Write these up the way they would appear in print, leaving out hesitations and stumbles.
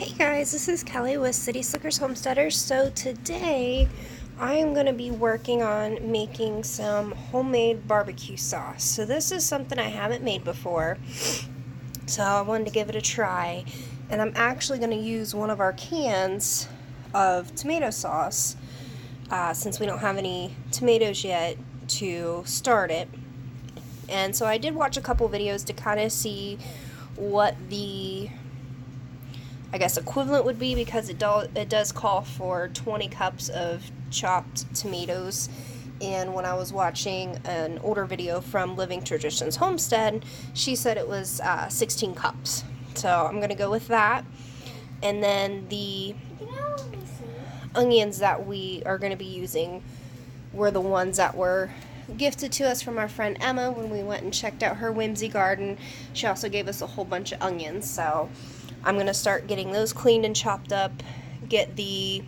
Hey guys, this is Kelly with City Slickers Homesteaders. So today I am going to be working on making some homemade barbecue sauce. So this is something I haven't made before, so I wanted to give it a try. And I'm actually going to use one of our cans of tomato sauce since we don't have any tomatoes yet to start it. And so I did watch a couple videos to kind of see what the equivalent would be, because it does call for 20 cups of chopped tomatoes. And when I was watching an older video from Living Traditions Homestead, she said it was 16 cups. So I'm going to go with that. And then the onions that we are going to be using were the ones that were gifted to us from our friend Emma when we went and checked out her whimsy garden. She also gave us a whole bunch of onions, so I'm going to start getting those cleaned and chopped up, get the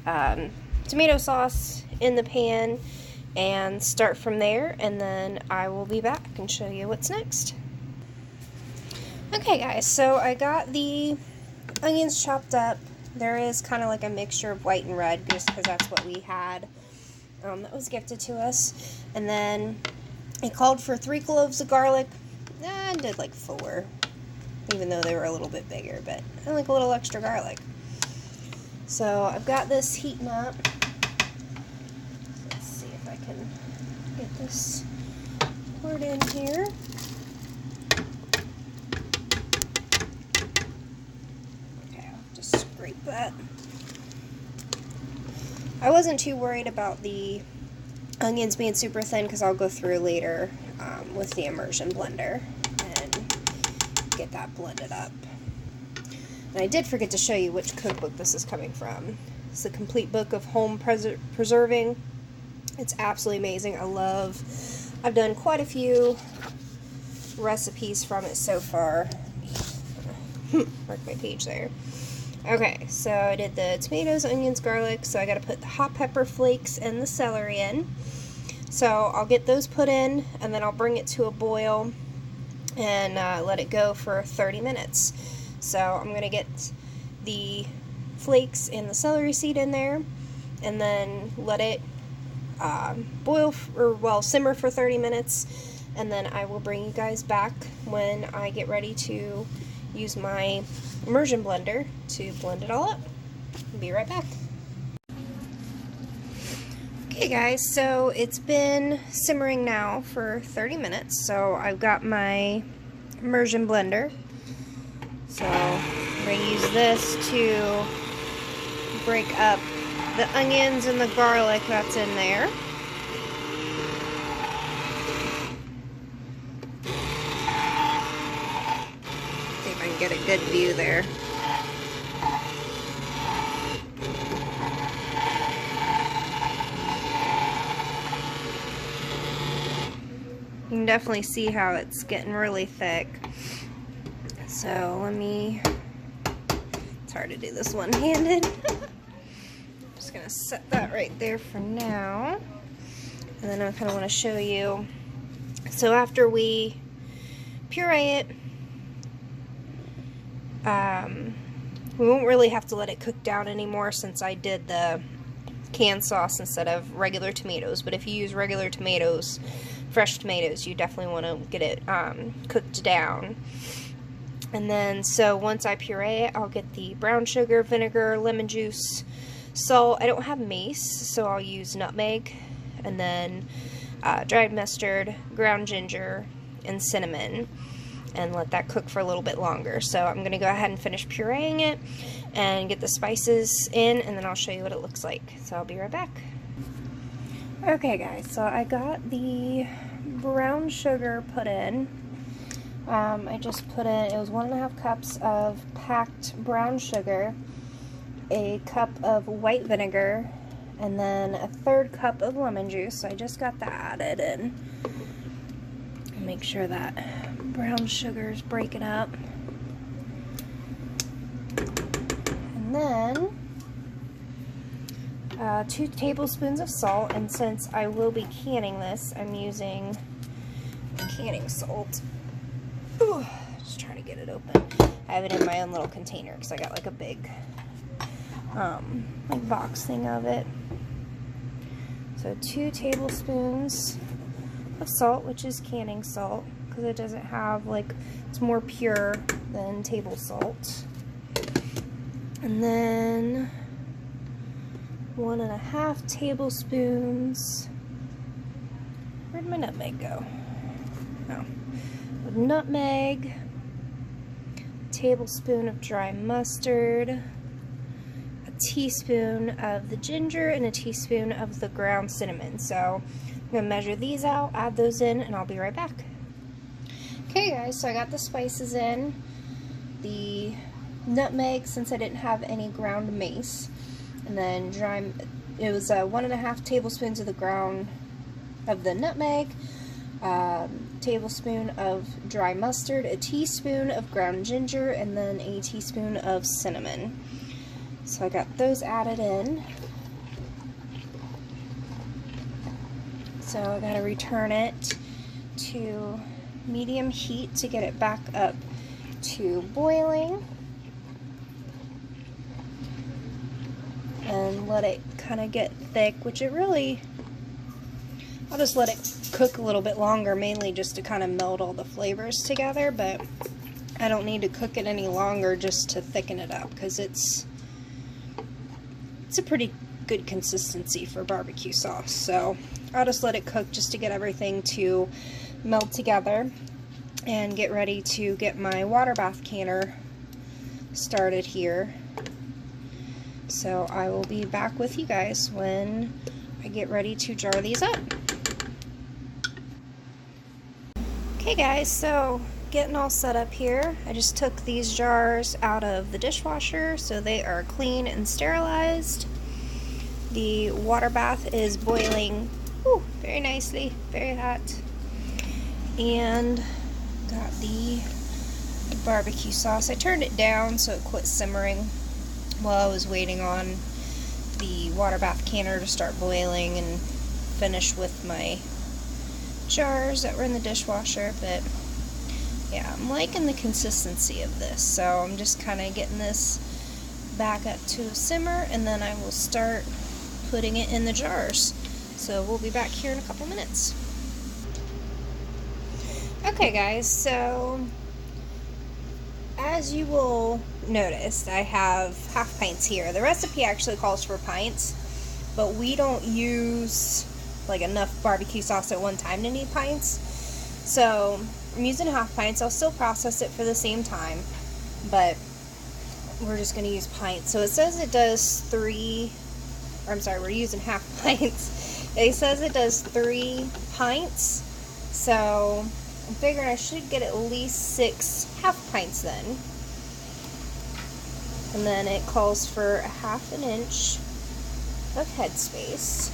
tomato sauce in the pan, and start from there, and then I will be back and show you what's next. Okay guys, so I got the onions chopped up. There is kind of like a mixture of white and red just because that's what we had that was gifted to us. And then it called for 3 cloves of garlic. I did like 4. Even though they were a little bit bigger, but I like a little extra garlic. So I've got this heating up. Let's see if I can get this poured in here. Okay, I'll just scrape that. I wasn't too worried about the onions being super thin because I'll go through later with the immersion blender get that blended up. And I did forget to show you which cookbook this is coming from. It's the Complete Book of Home Preserving. It's absolutely amazing. I've done quite a few recipes from it so far. Mark my page there. Okay, so I did the tomatoes, onions, garlic, so I got to put the hot pepper flakes and the celery in. So I'll get those put in, and then I'll bring it to a boil and let it go for 30 minutes. So I'm going to get the flakes and the celery seed in there, and then let it simmer for 30 minutes, and then I will bring you guys back when I get ready to use my immersion blender to blend it all up. I'll be right back. Okay guys, so it's been simmering now for 30 minutes, so I've got my immersion blender. So I'm going to use this to break up the onions and the garlic that's in there. See if I can get a good view there. You can definitely see how it's getting really thick. So it's hard to do this one-handed. I'm just gonna set that right there for now. And then I kind of want to show you. So after we puree it, we won't really have to let it cook down anymore since I did the canned sauce instead of regular tomatoes. But if you use regular tomatoes, fresh tomatoes, you definitely want to get it cooked down. And then, so once I puree it, I'll get the brown sugar, vinegar, lemon juice, salt. I don't have mace, so I'll use nutmeg, and then dried mustard, ground ginger, and cinnamon, and let that cook for a little bit longer. So I'm going to go ahead and finish pureeing it and get the spices in, and then I'll show you what it looks like. So I'll be right back. Okay guys, so I got the brown sugar put in. I just put in, it was 1.5 cups of packed brown sugar, a cup of white vinegar, and then a 1/3 cup of lemon juice. So I just got that added in. Make sure that brown sugar is breaking up. And then 2 tablespoons of salt, and since I will be canning this, I'm using canning salt. Ooh, just trying to get it open. I have it in my own little container because I got like a big like box thing of it. So 2 tablespoons of salt, which is canning salt, because it doesn't have, like, it's more pure than table salt. And then 1.5 tablespoons. Where'd my nutmeg go? Oh. Nutmeg, a tablespoon of dry mustard, a teaspoon of the ginger, and a teaspoon of the ground cinnamon. So I'm going to measure these out, add those in, and I'll be right back. Okay guys, so I got the spices in. The nutmeg, since I didn't have any ground mace, and then it was 1.5 tablespoons of the nutmeg, tablespoon of dry mustard, a teaspoon of ground ginger, and then a teaspoon of cinnamon. So I got those added in. So I gotta return it to medium heat to get it back up to boiling, and let it kind of get thick, which it really, I'll just let it cook a little bit longer, mainly just to kind of meld all the flavors together, but I don't need to cook it any longer just to thicken it up, because it's a pretty good consistency for barbecue sauce. So I'll just let it cook just to get everything to meld together, and get ready to get my water bath canner started here. So I will be back with you guys when I get ready to jar these up. Okay guys, so getting all set up here. I just took these jars out of the dishwasher so they are clean and sterilized. The water bath is boiling very nicely, very hot. And got the barbecue sauce. I turned it down so it quit simmering while I was waiting on the water bath canner to start boiling and finish with my jars that were in the dishwasher. But yeah, I'm liking the consistency of this, so I'm just kind of getting this back up to a simmer, and then I will start putting it in the jars. So we'll be back here in a couple minutes. Okay guys, so as you will notice, I have half pints here. The recipe actually calls for pints, but we don't use like enough barbecue sauce at one time to need pints. So I'm using half pints. I'll still process it for the same time, but we're just going to use pints. So it says it does we're using half pints. It says it does 3 pints, so I'm figuring I should get at least 6 half pints then. And then it calls for 1/2 inch of headspace.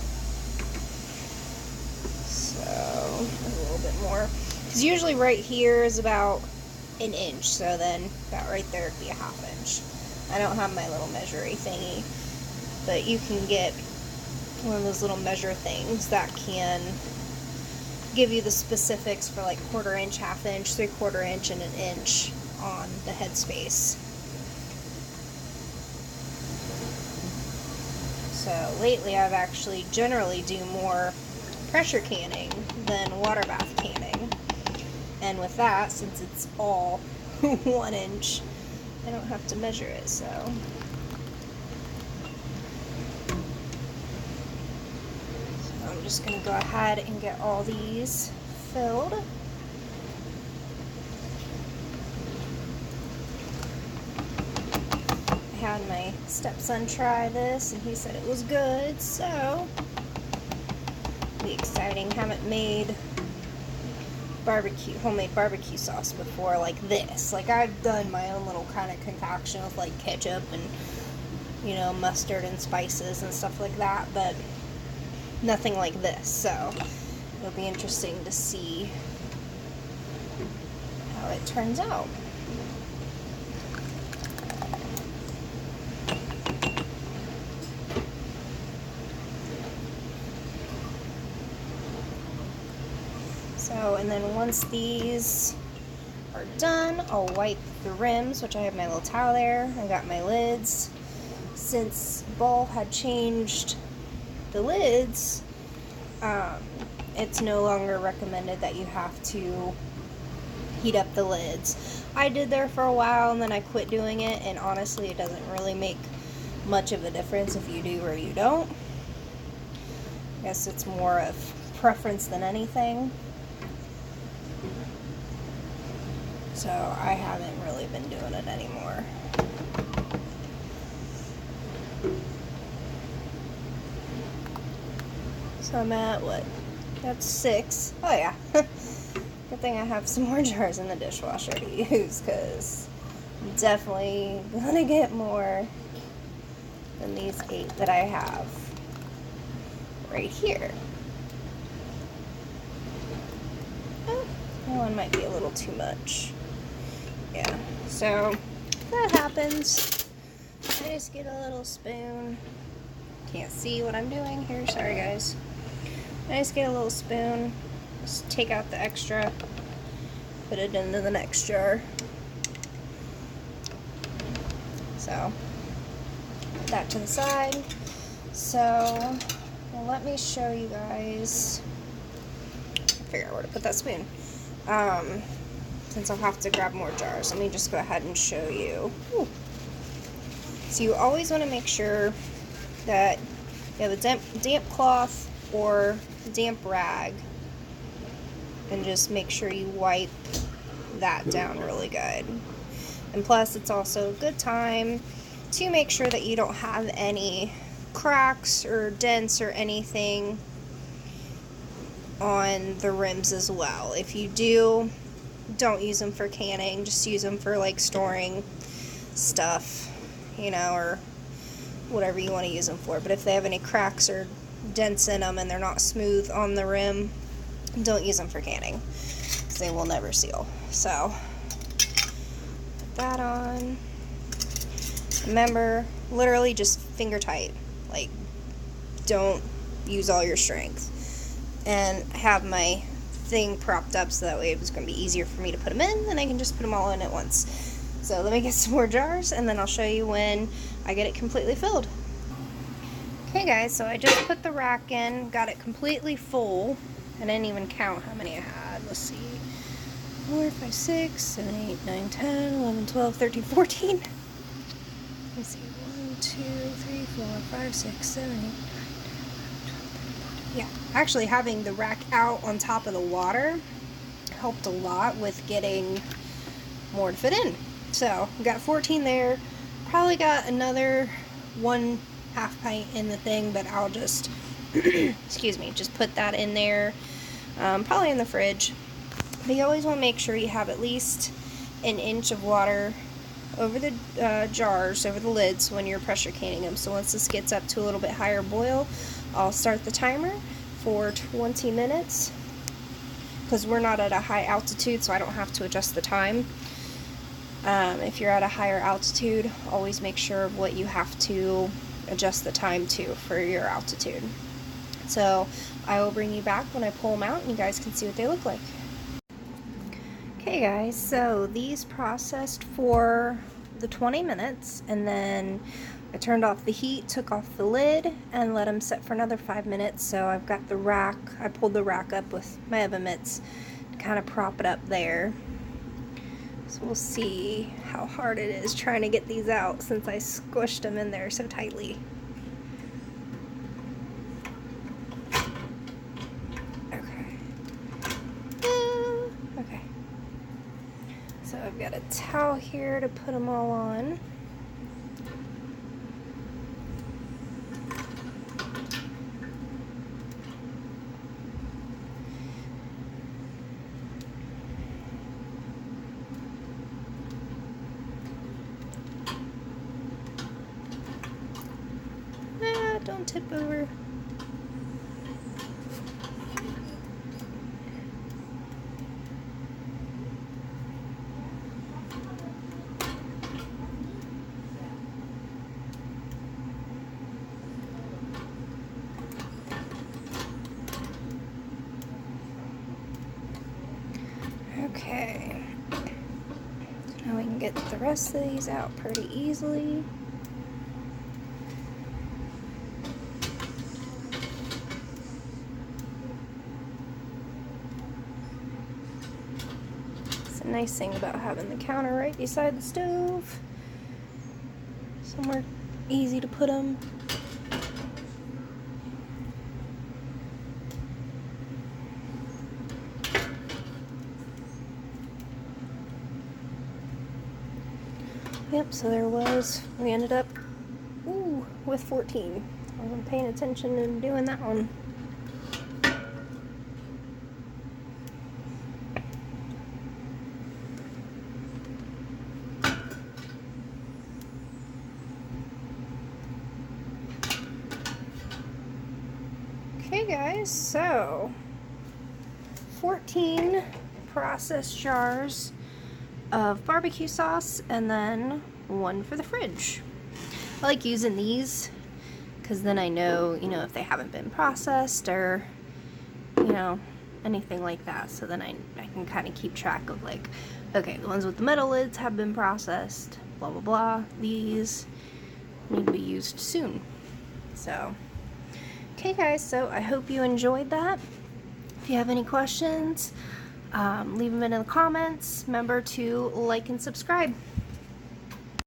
So a little bit more. Because usually right here is about 1 inch, so then about right there would be 1/2 inch. I don't have my little measuring thingy, but you can get one of those little measure things that can give you the specifics for like 1/4 inch, 1/2 inch, 3/4 inch, and 1 inch on the headspace. So lately I've actually generally do more pressure canning than water bath canning. And with that, since it's all 1 inch, I don't have to measure it, so. I'm just going to go ahead and get all these filled. I had my stepson try this and he said it was good, so it'll be exciting. Haven't made homemade barbecue sauce before like this. Like I've done my own little kind of concoction with like ketchup and, you know, mustard and spices and stuff like that, but nothing like this, so it'll be interesting to see how it turns out. So, and then once these are are done, I'll wipe the rims, which I have my little towel there. I got my lids. Since Ball had changed the lids, it's no longer recommended that you have to heat up the lids. I did there for a while and then I quit doing it, and honestly it doesn't really make much of a difference if you do or you don't. I guess it's more of preference than anything. So I haven't really been doing it anymore. So I'm at what? That's 6. Oh yeah. Good thing I have some more jars in the dishwasher to use, because I'm definitely gonna get more than these 8 that I have right here. Oh, that one might be a little too much. Yeah, so that happens. I just get a little spoon. Can't see what I'm doing here, sorry guys. I just get a little spoon, just take out the extra, put it into the next jar. So, put that to the side. So, well, let me show you guys, figure out where to put that spoon. Since I'll have to grab more jars, let me just go ahead and show you. Ooh. So you always want to make sure that you have a damp cloth or damp rag, and just make sure you wipe that down really good. And plus, it's also a good time to make sure that you don't have any cracks or dents or anything on the rims as well. If you do, don't use them for canning, just use them for like storing stuff, you know, or whatever you want to use them for. But if they have any cracks or dents in them and they're not smooth on the rim, don't use them for canning, because they will never seal. So put that on. Remember, literally just finger tight, like don't use all your strength. And I have my thing propped up so that way it's going to be easier for me to put them in, and I can just put them all in at once. So let me get some more jars and then I'll show you when I get it completely filled. Okay guys, so I just put the rack in, got it completely full. I didn't even count how many I had. Let's see. 4, 5, 6, 7, 8, 9, 10, 11, 12, 13, 14. Let's see. 1, 2, 3, 4, 5, 6, 7, 8, 9, 10, 11, 12, 13, 14. Yeah, actually having the rack out on top of the water helped a lot with getting more to fit in. So, got 14 there. Probably got another 1/2 pint in the thing, but I'll just, excuse me, just put that in there, probably in the fridge. But you always want to make sure you have at least an inch of water over the jars, over the lids when you're pressure canning them. So once this gets up to a little bit higher boil, I'll start the timer for 20 minutes, because we're not at a high altitude, so I don't have to adjust the time. If you're at a higher altitude, always make sure of what you have to adjust the time to for your altitude. So I will bring you back when I pull them out and you guys can see what they look like. Okay guys, so these processed for the 20 minutes, and then I turned off the heat, took off the lid, and let them set for another 5 minutes. So I've got the rack, I pulled the rack up with my oven mitts to kind of prop it up there. So we'll see how hard it is trying to get these out since I squished them in there so tightly. Okay. Okay. So I've got a towel here to put them all on. Don't tip over. Okay. get the rest of these out pretty easily. It's a nice thing about having the counter right beside the stove. Somewhere easy to put them. Yep, so we ended up, with 14. I wasn't paying attention and doing that one. Okay guys, so 14 processed jars of barbecue sauce, and then one for the fridge. I like using these because then I know, if they haven't been processed or, anything like that. So then I can kind of keep track of like, okay, the ones with the metal lids have been processed, blah, blah, blah. These need to be used soon. So, okay guys, so I hope you enjoyed that. If you have any questions, leave them in the comments. Remember to like and subscribe.